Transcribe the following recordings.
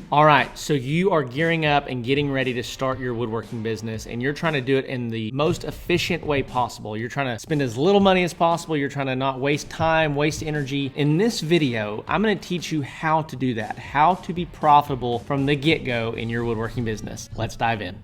All right, so you are gearing up and getting ready to start your woodworking business, and you're trying to do it in the most efficient way possible. You're trying to spend as little money as possible. You're trying to not waste time, waste energy. In this video, I'm going to teach you how to do that, how to be profitable from the get-go in your woodworking business. Let's dive in.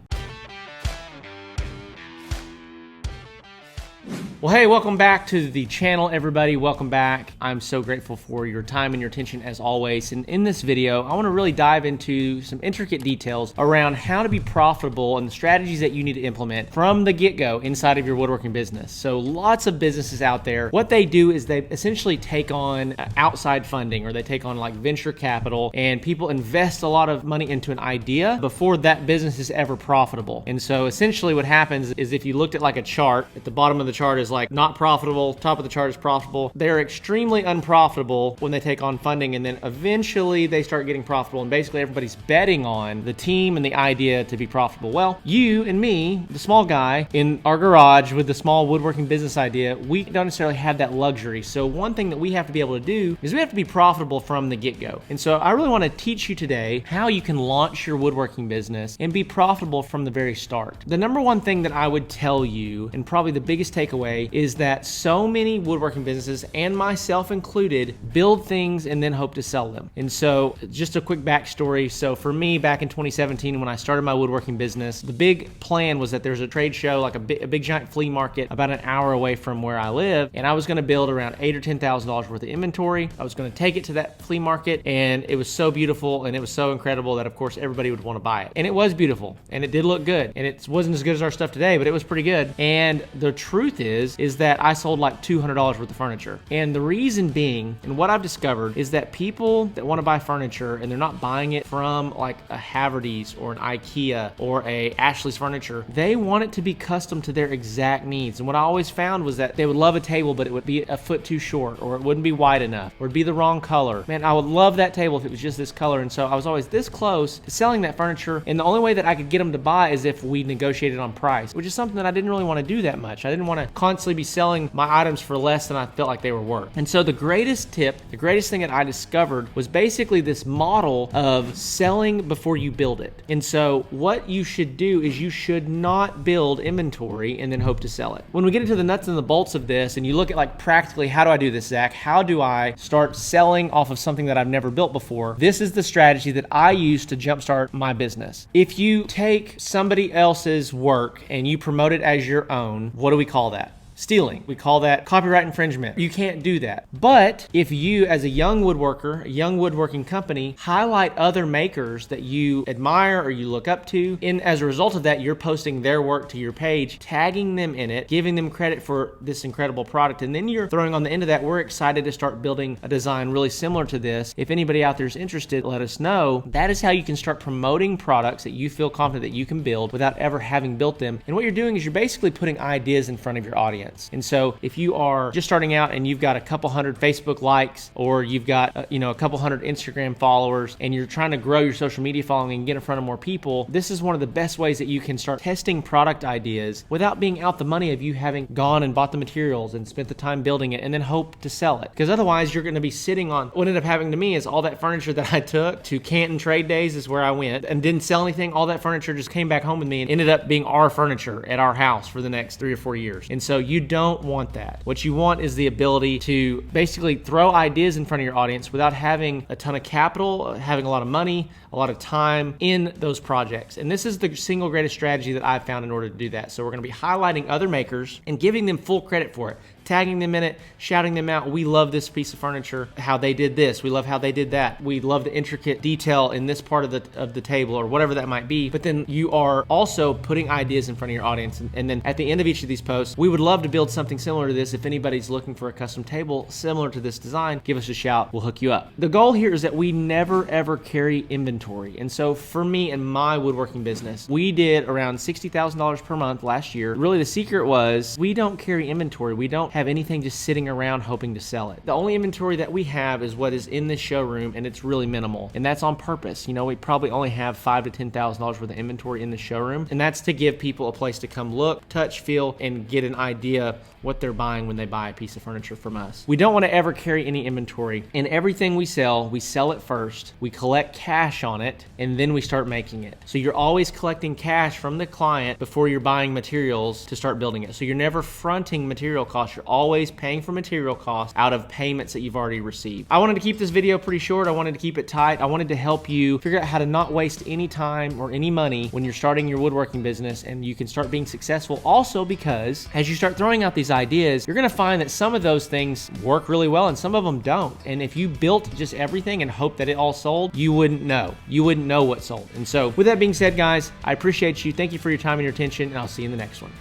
Well, hey, welcome back to the channel, everybody. Welcome back. I'm so grateful for your time and your attention as always. And in this video, I want to really dive into some intricate details around how to be profitable and the strategies that you need to implement from the get-go inside of your woodworking business. So lots of businesses out there, what they do is they essentially take on outside funding, or they take on like venture capital, and people invest a lot of money into an idea before that business is ever profitable. And so essentially what happens is, if you looked at like a chart, at the bottom of the chart is like not profitable, top of the chart is profitable. They're extremely unprofitable when they take on funding, and then eventually they start getting profitable, and basically everybody's betting on the team and the idea to be profitable. Well, you and me, the small guy in our garage with the small woodworking business idea, we don't necessarily have that luxury. So one thing that we have to be able to do is we have to be profitable from the get-go. And so I really want to teach you today how you can launch your woodworking business and be profitable from the very start. The number one thing that I would tell you, and probably the biggest takeaway, is that so many woodworking businesses, and myself included, build things and then hope to sell them. And so just a quick backstory. So for me, back in 2017, when I started my woodworking business, the big plan was that there's a trade show, like a big giant flea market about an hour away from where I live. And I was going to build around $8,000 or $10,000 worth of inventory. I was going to take it to that flea market, and it was so beautiful and it was so incredible that of course everybody would want to buy it. And it was beautiful and it did look good. And it wasn't as good as our stuff today, but it was pretty good. And the truth is that I sold like $200 worth of furniture. And the reason being, and what I've discovered, is that people that want to buy furniture and they're not buying it from like a Haverty's or an IKEA or a Ashley's Furniture, they want it to be custom to their exact needs. And what I always found was that they would love a table, but it would be a foot too short, or it wouldn't be wide enough, or it'd be the wrong color. Man, I would love that table if it was just this color. And so I was always this close to selling that furniture, and the only way that I could get them to buy is if we negotiated on price, which is something that I didn't really want to do that much. I didn't want to constantly be selling my items for less than I felt like they were worth. And so the greatest tip, the greatest thing that I discovered was basically this model of selling before you build it. And so what you should do is you should not build inventory and then hope to sell it. When we get into the nuts and the bolts of this, and you look at like practically, how do I do this, Zach? How do I start selling off of something that I've never built before? This is the strategy that I use to jumpstart my business. If you take somebody else's work and you promote it as your own, what do we call that? Stealing. We call that copyright infringement. You can't do that. But if you, as a young woodworker, a young woodworking company, highlight other makers that you admire or you look up to, and as a result of that, you're posting their work to your page, tagging them in it, giving them credit for this incredible product, and then you're throwing on the end of that, we're excited to start building a design really similar to this. If anybody out there is interested, let us know. That is how you can start promoting products that you feel confident that you can build without ever having built them. And what you're doing is you're basically putting ideas in front of your audience. And so if you are just starting out and you've got a couple hundred Facebook likes, or you've got a couple hundred Instagram followers, and you're trying to grow your social media following and get in front of more people, this is one of the best ways that you can start testing product ideas without being out the money of you having gone and bought the materials and spent the time building it and then hope to sell it. Because otherwise you're going to be sitting on, what ended up happening to me is all that furniture that I took to Canton Trade Days, is where I went, and didn't sell anything. All that furniture just came back home with me and ended up being our furniture at our house for the next 3 or 4 years. And so you don't want that. What you want is the ability to basically throw ideas in front of your audience without having a ton of capital, having a lot of money, a lot of time in those projects. And this is the single greatest strategy that I've found in order to do that. So we're going to be highlighting other makers and giving them full credit for it, tagging them in it, shouting them out. We love this piece of furniture, how they did this. We love how they did that. We love the intricate detail in this part of the table, or whatever that might be. But then you are also putting ideas in front of your audience. And then at the end of each of these posts, we would love to build something similar to this. If anybody's looking for a custom table similar to this design, give us a shout. We'll hook you up. The goal here is that we never ever carry inventory. And so for me and my woodworking business, we did around $60,000 per month last year. Really the secret was we don't carry inventory. We don't have anything just sitting around hoping to sell it. The only inventory that we have is what is in this showroom, and it's really minimal. And that's on purpose. You know, we probably only have $5,000 to $10,000 worth of inventory in the showroom. And that's to give people a place to come look, touch, feel, and get an idea what they're buying when they buy a piece of furniture from us. We don't want to ever carry any inventory. And everything we sell it first, we collect cash on it, and then we start making it. So you're always collecting cash from the client before you're buying materials to start building it. So you're never fronting material costs. You're always paying for material costs out of payments that you've already received. I wanted to keep this video pretty short. I wanted to keep it tight. I wanted to help you figure out how to not waste any time or any money when you're starting your woodworking business, and you can start being successful. Also, because as you start throwing out these ideas, you're gonna find that some of those things work really well and some of them don't. And if you built just everything and hope that it all sold, you wouldn't know. You wouldn't know what sold. And so with that being said, guys, I appreciate you. Thank you for your time and your attention, and I'll see you in the next one.